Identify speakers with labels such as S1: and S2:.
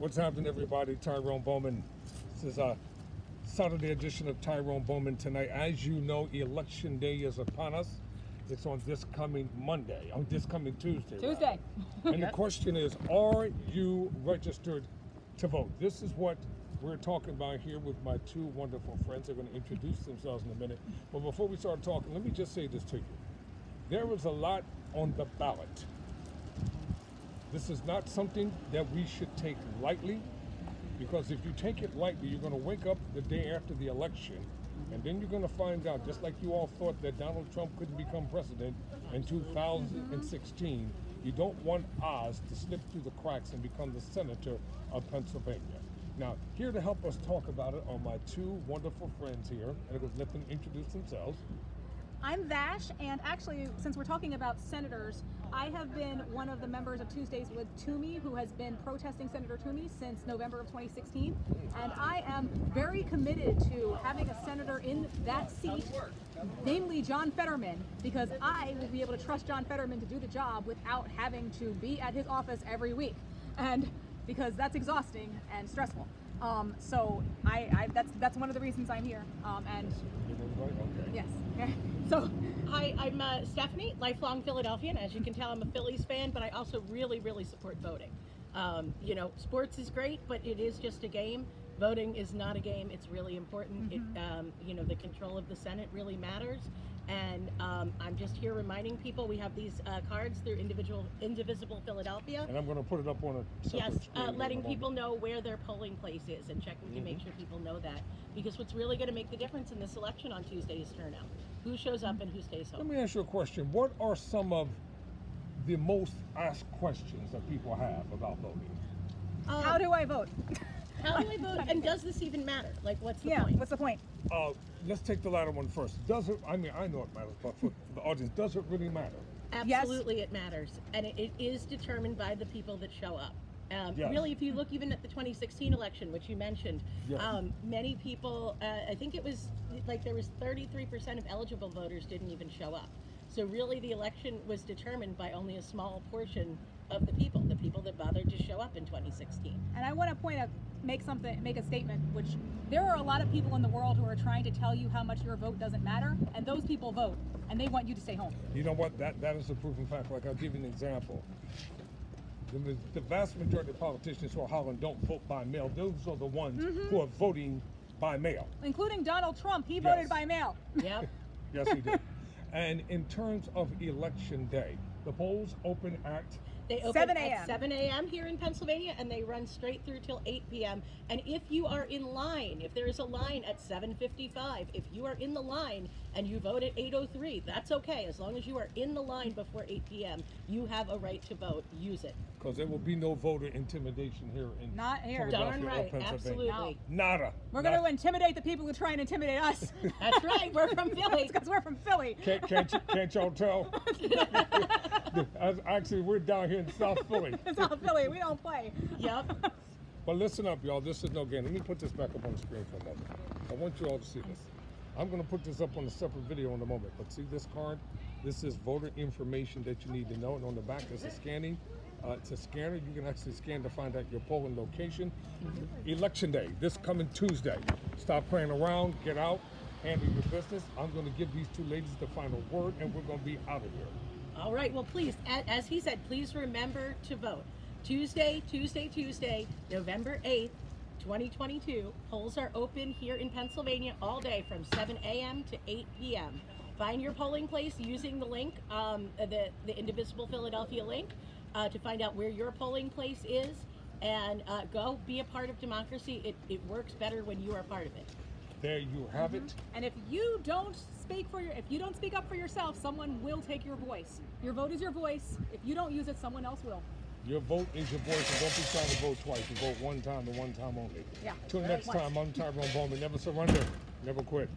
S1: What's happening, everybody? Tyrone Bowman. This is a Saturday edition of Tyrone Bowman tonight. As you know, Election Day is upon us. It's on this coming Monday, on this coming Tuesday.
S2: Tuesday.
S1: And the question is, are you registered to vote? This is what we're talking about here with my two wonderful friends. They're going to introduce themselves in a minute. But before we start talking, let me just say this to you. There is a lot on the ballot. This is not something that we should take lightly, because if you take it lightly, you're going to wake up the day after the election, and then you're going to find out, just like you all thought that Donald Trump couldn't become president in 2016, you don't want Oz to slip through the cracks and become the senator of Pennsylvania. Now, here to help us talk about it are my two wonderful friends here, and I'm going to let them introduce themselves.
S2: I'm Vash, and actually, since we're talking about senators, I have been one of the members of Tuesdays with Toomey, who has been protesting Senator Toomey since November of 2016. And I am very committed to having a senator in that seat, namely John Fetterman, because I will be able to trust John Fetterman to do the job without having to be at his office every week. And because that's exhausting and stressful. So that's one of the reasons I'm here. And yes. So
S3: hi, I'm Stephanie, lifelong Philadelphian. As you can tell, I'm a Phillies fan, but I also really support voting. Sports is great, but it is just a game. Voting is not a game. It's really important. It, the control of the Senate really matters. And I'm just here reminding people we have these cards through Indivisible Philadelphia.
S1: And I'm going to put it up on a separate screen.
S3: Letting people know where their polling place is and checking to make sure people know that. Because what's really going to make the difference in this election on Tuesday is turnout. Who shows up and who stays home.
S1: Let me ask you a question. What are some of the most asked questions that people have about voting?
S2: how do I vote?
S3: How do I vote? And does this even matter? Like, what's the point?
S2: What's the point?
S1: Let's take the latter one first. Does it, I know it matters, but for the audience, does it really matter?
S3: Absolutely, It matters. And it is determined by the people that show up.
S1: Yes.
S3: Really, if you look even at the 2016 election, which you mentioned,
S1: Yes.
S3: many people, I think it was like there was 33% of eligible voters didn't even show up. So really the election was determined by only a small portion of the people that bothered to show up in 2016.
S2: And I want to make a statement, which there are a lot of people in the world who are trying to tell you how much your vote doesn't matter, and those people vote, and they want you to stay home.
S1: You know what? That is a proven fact. Like, I'll give you an example. The vast majority of politicians who are hollering don't vote by mail, those are the ones who are voting by mail.
S2: Including Donald Trump, he voted by mail.
S3: Yep.
S1: Yes, he did. And in terms of election day, the polls open at
S3: They open
S2: 7
S3: at
S2: a.m.
S3: 7 a.m. here in Pennsylvania, and they run straight through till 8 p.m. And if you are in line, if there is a line at 7:55, if you are in the line and you vote at 8:03, that's okay. As long as you are in the line before 8 p.m., you have a right to vote. Use it.
S1: Because there will be no voter intimidation here in
S2: Not here.
S1: Philadelphia
S3: Darn
S1: or
S3: right.
S1: Pennsylvania.
S3: Absolutely.
S1: Nada.
S2: We're going to intimidate the people who try and intimidate us.
S3: That's right. We're from Philly.
S2: Because we're from Philly.
S1: Can't y'all tell? Actually, we're down here in South Philly.
S2: It's all Philly. We don't play.
S3: Yep.
S1: But listen up, y'all. This is no game. Let me put this back up on the screen for a moment. I want you all to see this. I'm going to put this up on a separate video in a moment. But see this card? This is voter information that you need to know. And on the back, there's a scanning. It's a scanner. You can actually scan to find out your polling location. Election day, this coming Tuesday. Stop playing around. Get out. Handle your business. I'm going to give these two ladies the final word, and we're going to be out of here.
S3: All right. Well, please, as he said, please remember to vote. Tuesday, November 8th, 2022. Polls are open here in Pennsylvania all day from 7 a.m. to 8 p.m. Find your polling place using the link, the Indivisible Philadelphia link, to find out where your polling place is, and go be a part of democracy. It works better when you are a part of it.
S1: There you have it.
S2: And if you don't speak up for yourself, someone will take your voice. Your vote is your voice. If you don't use it, someone else will.
S1: Your vote is your voice, and don't be trying to vote twice. You vote one time and one time only.
S2: Yeah.
S1: Till next time, I'm Tyrone Bowman. Never surrender, never quit.